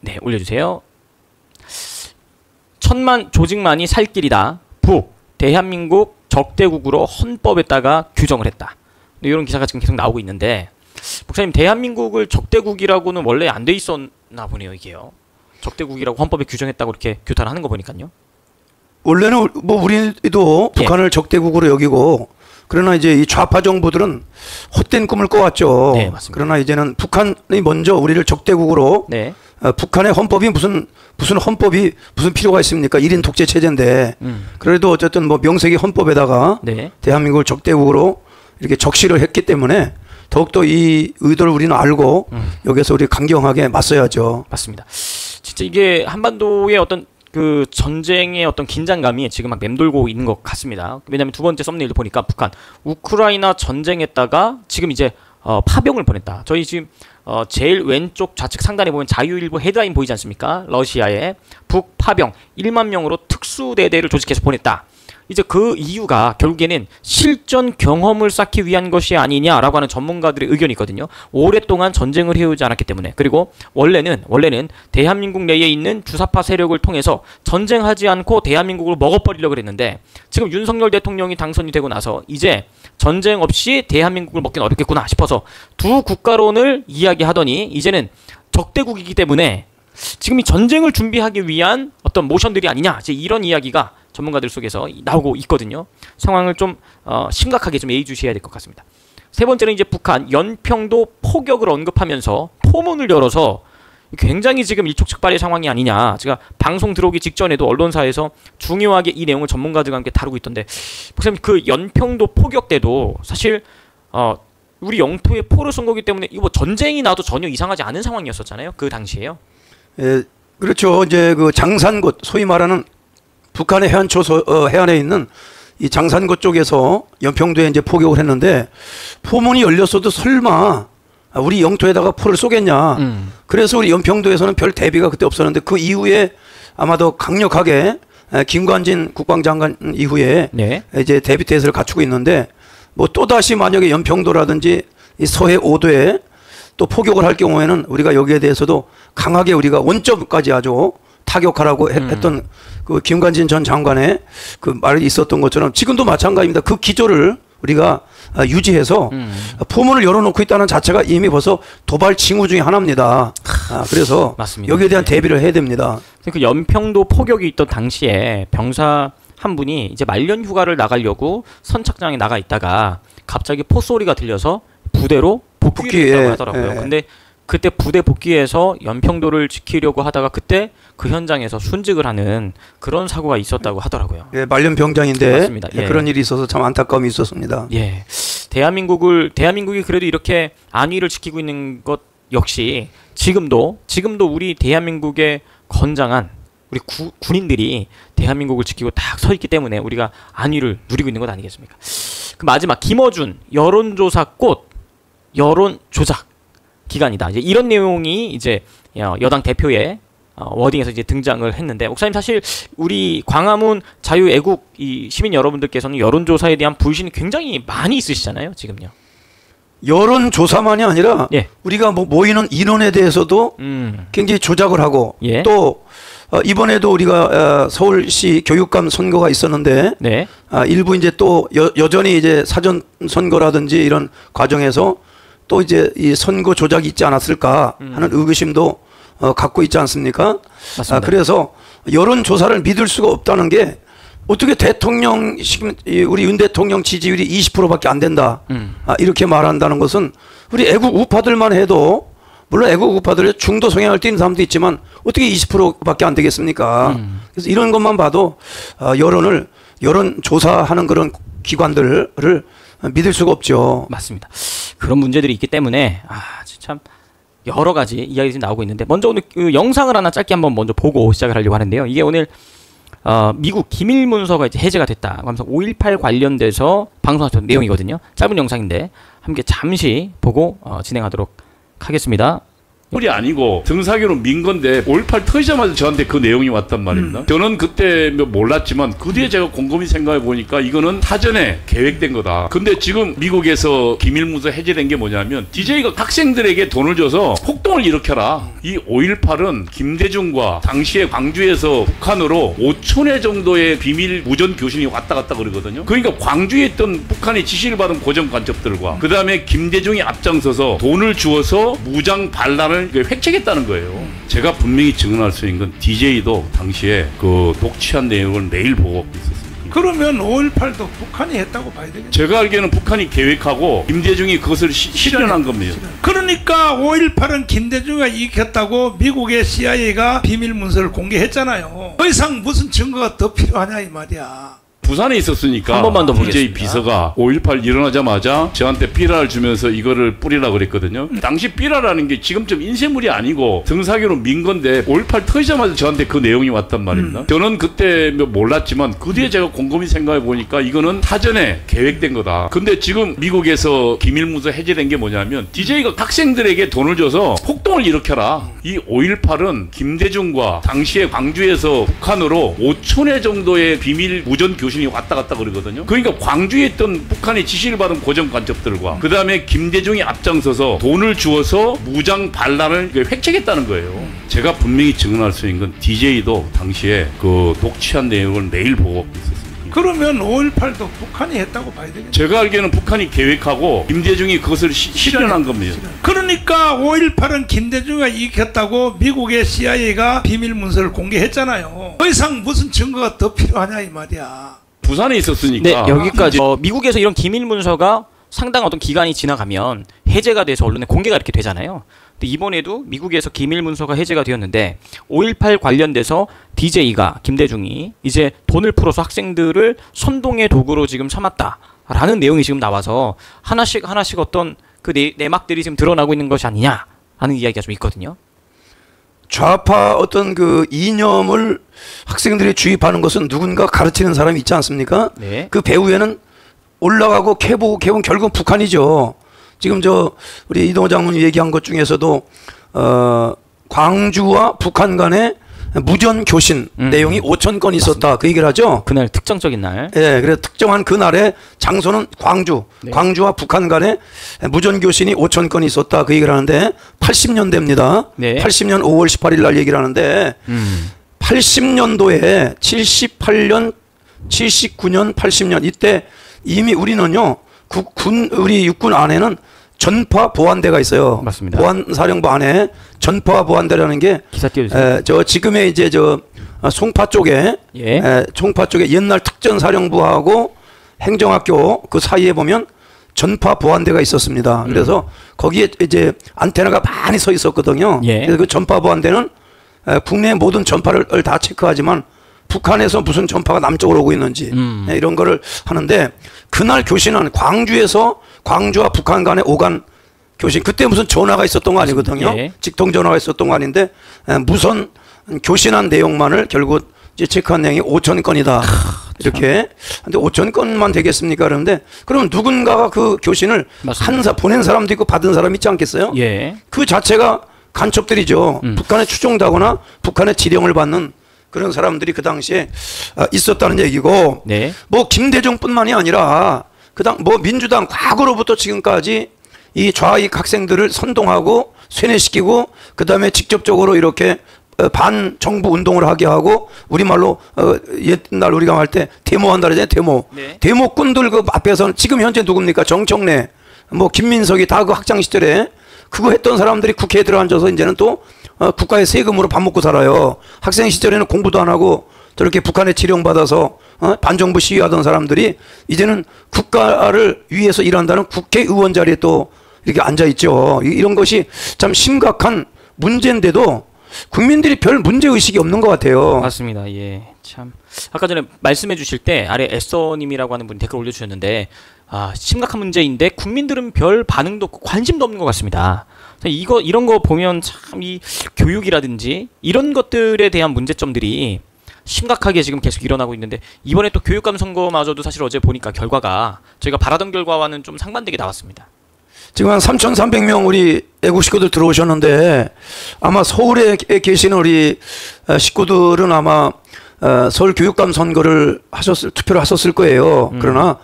네, 올려주세요. 천만 조직만이 살 길이다. 북, 대한민국 적대국으로 헌법에다가 규정을 했다. 이런 기사가 지금 계속 나오고 있는데, 목사님, 대한민국을 적대국이라고는 원래 안 돼 있었나 보네요, 이게요. 적대국이라고 헌법에 규정했다고 이렇게 규탄을 하는 거 보니까요. 원래는 뭐 우리도 북한을 적대국으로 여기고, 그러나 이제 이 좌파 정부들은 헛된 꿈을 꿔왔죠. 네, 맞습니다. 그러나 이제는 북한이 먼저 우리를 적대국으로, 네. 북한의 헌법이 무슨 헌법이 무슨 필요가 있습니까? 1인 독재 체제인데. 그래도 어쨌든 뭐 명색이 헌법에다가 네. 대한민국을 적대국으로 이렇게 적시를 했기 때문에 더욱더 이 의도를 우리는 알고 여기서 우리 강경하게 맞서야죠. 맞습니다. 진짜 이게 한반도의 어떤 그 전쟁의 어떤 긴장감이 지금 막 맴돌고 있는 것 같습니다. 왜냐하면 두 번째 썸네일도 보니까 북한 우크라이나 전쟁했다가 지금 이제 파병을 보냈다. 저희 지금 제일 왼쪽 좌측 상단에 보면 자유일보 헤드라인 보이지 않습니까? 러시아에 북파병 1만 명으로 특수대대를 조직해서 보냈다. 이제 그 이유가 결국에는 실전 경험을 쌓기 위한 것이 아니냐라고 하는 전문가들의 의견이 있거든요. 오랫동안 전쟁을 해오지 않았기 때문에. 그리고 원래는 대한민국 내에 있는 주사파 세력을 통해서 전쟁하지 않고 대한민국을 먹어버리려고 그랬는데, 지금 윤석열 대통령이 당선이 되고 나서 이제 전쟁 없이 대한민국을 먹기는 어렵겠구나 싶어서 두 국가론을 이야기하더니 이제는 적대국이기 때문에 지금 이 전쟁을 준비하기 위한 어떤 모션들이 아니냐, 이제 이런 이야기가 전문가들 속에서 나오고 있거든요. 상황을 좀 심각하게 좀 예의주시해야 될 것 같습니다. 세 번째는 이제 북한 연평도 포격을 언급하면서 포문을 열어서 굉장히 지금 일촉즉발의 상황이 아니냐. 제가 방송 들어오기 직전에도 언론사에서 중요하게 이 내용을 전문가들과 함께 다루고 있던데, 목사님, 그 연평도 포격 때도 사실 우리 영토에 포를 쏜 거기 때문에 이거 뭐 전쟁이 나도 전혀 이상하지 않은 상황이었었잖아요. 그 당시에요. 예, 그렇죠. 이제 그 장산곶, 소위 말하는 북한의 해안에 있는 이 장산곶 쪽에서 연평도에 이제 포격을 했는데, 포문이 열렸어도 설마 우리 영토에다가 포를 쏘겠냐. 그래서 우리 연평도에서는 별 대비가 그때 없었는데, 그 이후에 아마도 강력하게 김관진 국방장관 이후에 네. 이제 대비 태세를 갖추고 있는데, 뭐 또다시 만약에 연평도라든지 이 서해 5도에 또 포격을 할 경우에는 우리가 여기에 대해서도 강하게 우리가 원점까지 아주 타격하라고 했던 그 김관진 전 장관의 그 말이 있었던 것처럼 지금도 마찬가지입니다. 그 기조를 우리가 유지해서 포문을 열어놓고 있다는 자체가 이미 벌써 도발 징후 중에 하나입니다. 그래서 맞습니다. 여기에 대한 대비를 해야 됩니다. 그 연평도 포격이 있던 당시에 병사 한 분이 이제 말년 휴가를 나가려고 선착장에 나가 있다가 갑자기 포소리가 들려서 부대로 복귀를 했다고 하더라고요. 근데 그때 부대 복귀해서 연평도를 지키려고 하다가 그때 그 현장에서 순직을 하는 그런 사고가 있었다고 하더라고요. 예, 말년 병장인데 맞습니다. 예. 그런 일이 있어서 참 안타까움이 있었습니다. 예, 대한민국이 그래도 이렇게 안위를 지키고 있는 것 역시 지금도 우리 대한민국의 건장한 우리 군인들이 대한민국을 지키고 딱 서 있기 때문에 우리가 안위를 누리고 있는 것 아니겠습니까? 그 마지막 김어준 여론조사 꽃 여론 조작 기간이다. 이제 이런 내용이 이제 여당 대표의 워딩에서 이제 등장을 했는데, 목사님, 사실 우리 광화문 자유애국 이 시민 여러분들께서는 여론조사에 대한 불신이 굉장히 많이 있으시잖아요, 지금요. 여론조사만이 아니라 우리가 뭐 모이는 인원에 대해서도 굉장히 조작을 하고 또 이번에도 우리가 서울시 교육감 선거가 있었는데 일부 이제 또 여전히 이제 사전 선거라든지 이런 과정에서 또 이제 이 선거 조작이 있지 않았을까 하는 의구심도 갖고 있지 않습니까? 맞습니다. 그래서 여론조사를 믿을 수가 없다는 게, 어떻게 우리 윤 대통령 지지율이 20%밖에 안 된다. 이렇게 말한다는 것은 우리 애국 우파들만 해도, 물론 애국 우파들의 중도 성향을 띠는 사람도 있지만 어떻게 20%밖에 안 되겠습니까? 그래서 이런 것만 봐도 여론조사하는 그런 기관들을 믿을 수가 없죠. 맞습니다. 그런 문제들이 있기 때문에 참 여러 가지 이야기들이 나오고 있는데, 먼저 오늘 그 영상을 하나 짧게 한번 먼저 보고 시작을 하려고 하는데요. 이게 오늘 미국 기밀 문서가 이제 해제가 됐다 하면서 5.18 관련돼서 방송하셨던 내용이거든요. 짧은 영상인데 함께 잠시 보고 진행하도록 하겠습니다. 이 아니고 등사기로 민 건데 5.18 터지자마자 저한테 그 내용이 왔단 말입니다. 저는 그때 몰랐지만 그 뒤에 제가 곰곰이 생각해 보니까 이거는 사전에 계획된 거다. 근데 지금 미국에서 기밀문서 해제된 게 뭐냐면 DJ가 학생들에게 돈을 줘서 폭동을 일으켜라. 이 5.18은 김대중과 당시에 광주에서 북한으로 5,000회 정도의 비밀 무전 교신이 왔다 갔다 그러거든요. 그러니까 광주에 있던 북한이 지시를 받은 고정 간첩들과 그 다음에 김대중이 앞장서서 돈을 주어서 무장 반란을 획책했다는 거예요. 제가 분명히 증언할 수 있는 건 DJ도 당시에 그 독취한 내용을 매일 보고 있었습니다. 그러면 5.18도 북한이 했다고 봐야 되겠죠. 제가 알기에는 북한이 계획하고 김대중이 그것을 실현한 겁니다. 그러니까 5.18은 김대중이 일으켰다고 미국의 CIA가 비밀 문서를 공개했잖아요. 더 이상 무슨 증거가 더 필요하냐 이 말이야. 부산에 있었으니까 한 번만 더 DJ 보겠습니다. 비서가 5.18 일어나자마자 저한테 삐라를 주면서 이거를 뿌리라 그랬거든요. 당시 삐라라는 게 지금쯤 인쇄물이 아니고 등사기로 민 건데 5.18 터지자마자 저한테 그 내용이 왔단 말입니다. 저는 그때 몰랐지만 그 뒤에 제가 곰곰이 생각해 보니까 이거는 사전에 계획된 거다. 근데 지금 미국에서 기밀문서 해제된 게 뭐냐면 DJ가 학생들에게 돈을 줘서 폭동을 일으켜라. 이 5.18은 김대중과 당시에 광주에서 북한으로 5,000회 정도의 비밀 무전 교신이 왔다 갔다 그러거든요. 그러니까 광주에 있던 북한이 지시를 받은 고정 간첩들과 그 다음에 김대중이 앞장서서 돈을 주어서 무장 반란을 획책했다는 거예요. 제가 분명히 증언할 수 있는 건 DJ도 당시에 그 독취한 내용을 매일 보고 있었습니다. 그러면 5.18도 북한이 했다고 봐야 되겠죠. 제가 알기에는 북한이 계획하고 김대중이 그것을 실현한 겁니다. 그러니까 5.18은 김대중이 일으켰다고 미국의 CIA가 비밀 문서를 공개했잖아요. 더 이상 무슨 증거가 더 필요하냐 이 말이야. 부산에 있었으니까. 네, 여기까지. 미국에서 이런 기밀 문서가 상당한 어떤 기간이 지나가면 해제가 돼서 언론에 공개가 이렇게 되잖아요. 근데 이번에도 미국에서 기밀 문서가 해제가 되었는데 5.18 관련돼서 DJ가 김대중이 이제 돈을 풀어서 학생들을 선동의 도구로 지금 삼았다라는 내용이 지금 나와서 하나씩 어떤 그 내막들이 지금 드러나고 있는 것이 아니냐 하는 이야기가 좀 있거든요. 좌파 어떤 그 이념을 학생들이 주입하는 것은 누군가 가르치는 사람이 있지 않습니까? 네. 그 배후에는 올라가고 캐보고 캐보면 결국은 북한이죠. 지금 우리 이동호 장군이 얘기한 것 중에서도 광주와 북한 간의 무전 교신 내용이 5,000건 있었다. 그 얘기를 하죠. 그날 특정적인 날. 예, 그래서 특정한 그날의 장소는 광주. 네. 광주와 북한 간의 무전 교신이 5,000건 있었다. 그 얘기를 하는데 80년대입니다. 네. 80년 5월 18일 날 얘기를 하는데 80년도에 78년, 79년, 80년 이때 이미 우리는요. 우리 육군 안에는 전파 보안대가 있어요. 맞습니다. 보안사령부 안에 전파 보안대라는 게 기사 띄워주세요. 지금의 이제 송파 쪽에 송파 쪽에 옛날 특전사령부하고 행정학교 그 사이에 보면 전파 보안대가 있었습니다. 그래서 거기에 이제 안테나가 많이 서 있었거든요. 그래서 그 전파 보안대는 국내 모든 전파를 다 체크하지만 북한에서 무슨 전파가 남쪽으로 오고 있는지 이런 거를 하는데 그날 교신은 광주와 북한 간의 오간 교신 그때 무슨 전화가 있었던 거 아니거든요. 직통 전화가 있었던 거 아닌데 무선 교신한 내용만을 결국 이제 체크한 내용이 5,000건이다. 이렇게. 근데 5,000건만 되겠습니까? 그런데 그러면 누군가가 그 교신을 보낸 사람도 있고 받은 사람 있지 않겠어요? 그 자체가 간첩들이죠. 북한에 추종되거나 북한의 지령을 받는 그런 사람들이 그 당시에 있었다는 얘기고, 뭐 김대중뿐만이 아니라 뭐 민주당 과거로부터 지금까지 이 좌익 학생들을 선동하고 세뇌시키고 그 다음에 직접적으로 이렇게 반정부 운동을 하게 하고 우리말로 옛날 우리가 말 때 데모한다 그러잖아요. 데모꾼들 그 앞에서는 지금 현재 누굽니까? 정청래, 뭐 김민석이 다 그 학창 시절에 그거 했던 사람들이 국회에 들어앉아서 이제는 또 국가의 세금으로 밥 먹고 살아요. 학생 시절에는 공부도 안 하고 저렇게 북한에 지령받아서 반정부 시위하던 사람들이 이제는 국가를 위해서 일한다는 국회의원 자리에 또 이렇게 앉아있죠. 이런 것이 참 심각한 문제인데도 국민들이 별 문제의식이 없는 것 같아요. 맞습니다. 참 아까 전에 말씀해 주실 때 아래 애써님이라고 하는 분이 댓글 올려주셨는데 심각한 문제인데 국민들은 별 반응도 없고 관심도 없는 것 같습니다. 이런 거 보면 참 이 교육이라든지 이런 것들에 대한 문제점들이 심각하게 지금 계속 일어나고 있는데 이번에 또 교육감 선거마저도 사실 어제 보니까 결과가 저희가 바라던 결과와는 좀 상반되게 나왔습니다. 지금 한 3,300명 우리 애국 식구들 들어오셨는데 아마 서울에 계시는 우리 식구들은 아마 서울 교육감 선거를 투표를 하셨을 거예요. 그러나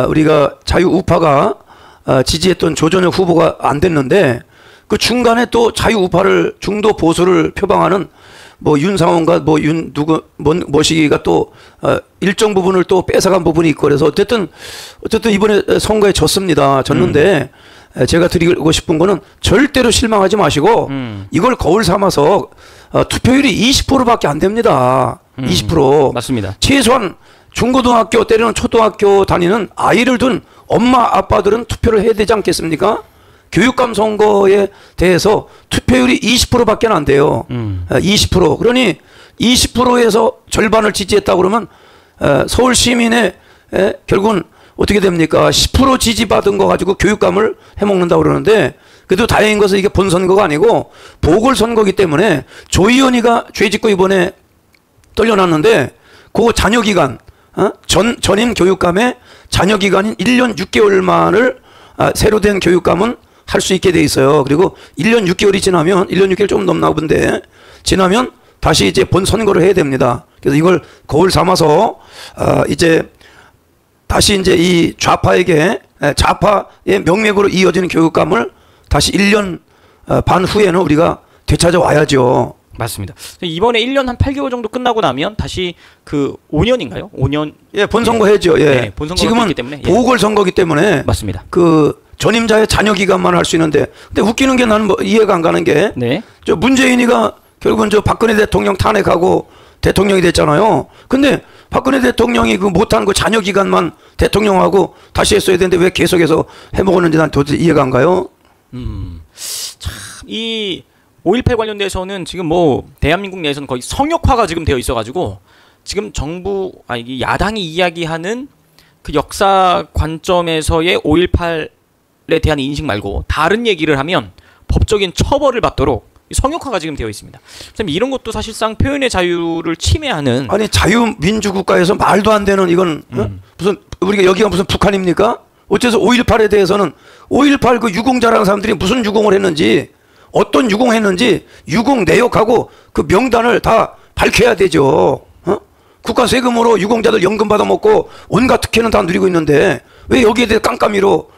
우리가 자유우파가 지지했던 조전혁 후보가 안 됐는데 그 중간에 또 자유우파를 중도 보수를 표방하는 뭐 윤상원과 뭐 뭐시기가 또 일정 부분을 또 뺏어간 부분이 있고 그래서 어쨌든 이번에 선거에 졌는데 제가 드리고 싶은 거는 절대로 실망하지 마시고 이걸 거울 삼아서 투표율이 20%밖에 안 됩니다. 20%. 맞습니다. 최소한 중고등학교 때리는 초등학교 다니는 아이를 둔 엄마 아빠들은 투표를 해야 되지 않겠습니까? 교육감 선거에 대해서 투표율이 20%밖에 안 돼요. 20%. 그러니 20%에서 절반을 지지했다 그러면 서울 시민의 결국은 어떻게 됩니까? 10% 지지받은 거 가지고 교육감을 해먹는다 그러는데 그래도 다행인 것은 이게 본선거가 아니고 보궐선거기 때문에 조희연이가 죄짓고 이번에 떨려났는데 그 자녀기간 전임 교육감의 자녀기간인 1년 6개월만을 새로 된 교육감은 할 수 있게 돼 있어요. 그리고 1년 6개월이 지나면 1년 6개월 좀 넘나 본데 지나면 다시 이제 본 선거를 해야 됩니다. 그래서 이걸 거울 삼아서 이제 다시 이제 이 좌파의 명맥으로 이어지는 교육감을 다시 1년 반 후에는 우리가 되찾아 와야죠. 맞습니다. 이번에 1년 한 8개월 정도 끝나고 나면 다시 그 5년인가요? 5년. 예, 본선거 해죠. 예. 네, 본선거가 지금은 있기 때문에. 보궐선거기 때문에. 맞습니다. 그 전임자의 자녀 기간만 할 수 있는데, 근데 웃기는 게 나는 뭐 이해가 안 가는 게, 네. 저 문재인이가 결국은 저 박근혜 대통령 탄핵하고 대통령이 됐잖아요. 근데 박근혜 대통령이 그 못한 그 자녀 기간만 대통령하고 다시 했어야 되는데 왜 계속해서 해먹었는지 난 도저히 이해가 안 가요. 참, 이 5.18 관련돼서는 지금 뭐 대한민국 내에서는 거의 성역화가 지금 되어 있어가지고 지금 이 야당이 이야기하는 그 역사 관점에서의 5.18에 대한 인식 말고 다른 얘기를 하면 법적인 처벌을 받도록 성역화가 지금 되어 있습니다. 이런 것도 사실상 표현의 자유를 침해하는. 아니 자유민주국가에서 말도 안 되는 이건 무슨 우리가 여기가 무슨 북한입니까? 어째서 5.18에 대해서는 5.18 그 유공자라는 사람들이 무슨 유공을 했는지 어떤 유공했는지 유공 내역하고 그 명단을 다 밝혀야 되죠. 국가 세금으로 유공자들 연금 받아먹고 온갖 특혜는 다 누리고 있는데 왜 여기에 대해 깜깜이로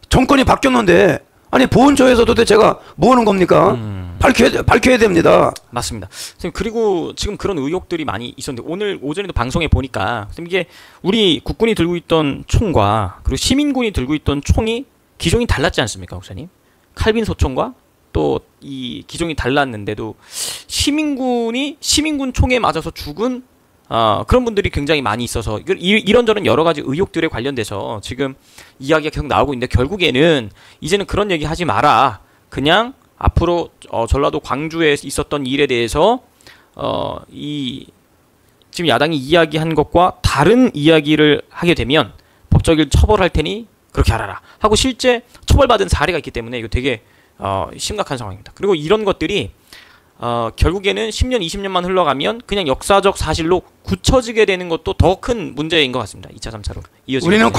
정권이 바뀌었는데 아니 보훈처에서 도대체가 뭐 하는 겁니까? 밝혀야 됩니다. 맞습니다. 그리고 지금 그런 의혹들이 많이 있었는데 오늘 오전에도 방송에 보니까 이게 우리 국군이 들고 있던 총과 그리고 시민군이 들고 있던 총이 기종이 달랐지 않습니까, 목사님? 칼빈 소총과 또 이 기종이 달랐는데도 시민군 총에 맞아서 죽은 그런 분들이 굉장히 많이 있어서 이런저런 여러 가지 의혹들에 관련돼서 지금 이야기가 계속 나오고 있는데 결국에는 이제는 그런 얘기 하지 마라. 그냥 앞으로 전라도 광주에 있었던 일에 대해서 지금 야당이 이야기한 것과 다른 이야기를 하게 되면 법적인 처벌할 테니 그렇게 알아라 하고 실제 처벌받은 사례가 있기 때문에 이거 되게 심각한 상황입니다. 그리고 이런 것들이 결국에는 10년, 20년만 흘러가면 그냥 역사적 사실로 굳혀지게 되는 것도 더 큰 문제인 것 같습니다. 2차, 3차로 이어지게 우리는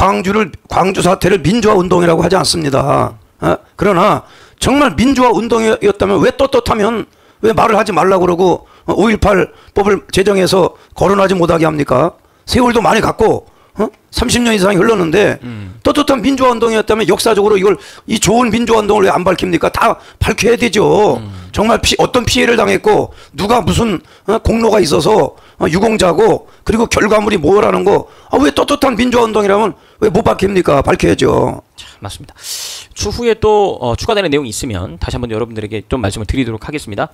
광주 사태를 민주화 운동이라고 하지 않습니다. 그러나 정말 민주화 운동이었다면 왜 떳떳하면 왜 말을 하지 말라고 그러고 5.18 법을 제정해서 거론하지 못하게 합니까? 세월도 많이 갔고 30년 이상이 흘렀는데 떳떳한 민주화 운동이었다면 역사적으로 이 좋은 민주화 운동을 왜 안 밝힙니까? 다 밝혀야 되죠. 정말 어떤 피해를 당했고 누가 무슨 공로가 있어서 유공자고 그리고 결과물이 뭐라는 거 왜 떳떳한 민주화 운동이라면 왜 못 밝힙니까? 밝혀야죠. 맞습니다. 추후에 또 추가되는 내용이 있으면 다시 한번 여러분들에게 좀 말씀을 드리도록 하겠습니다.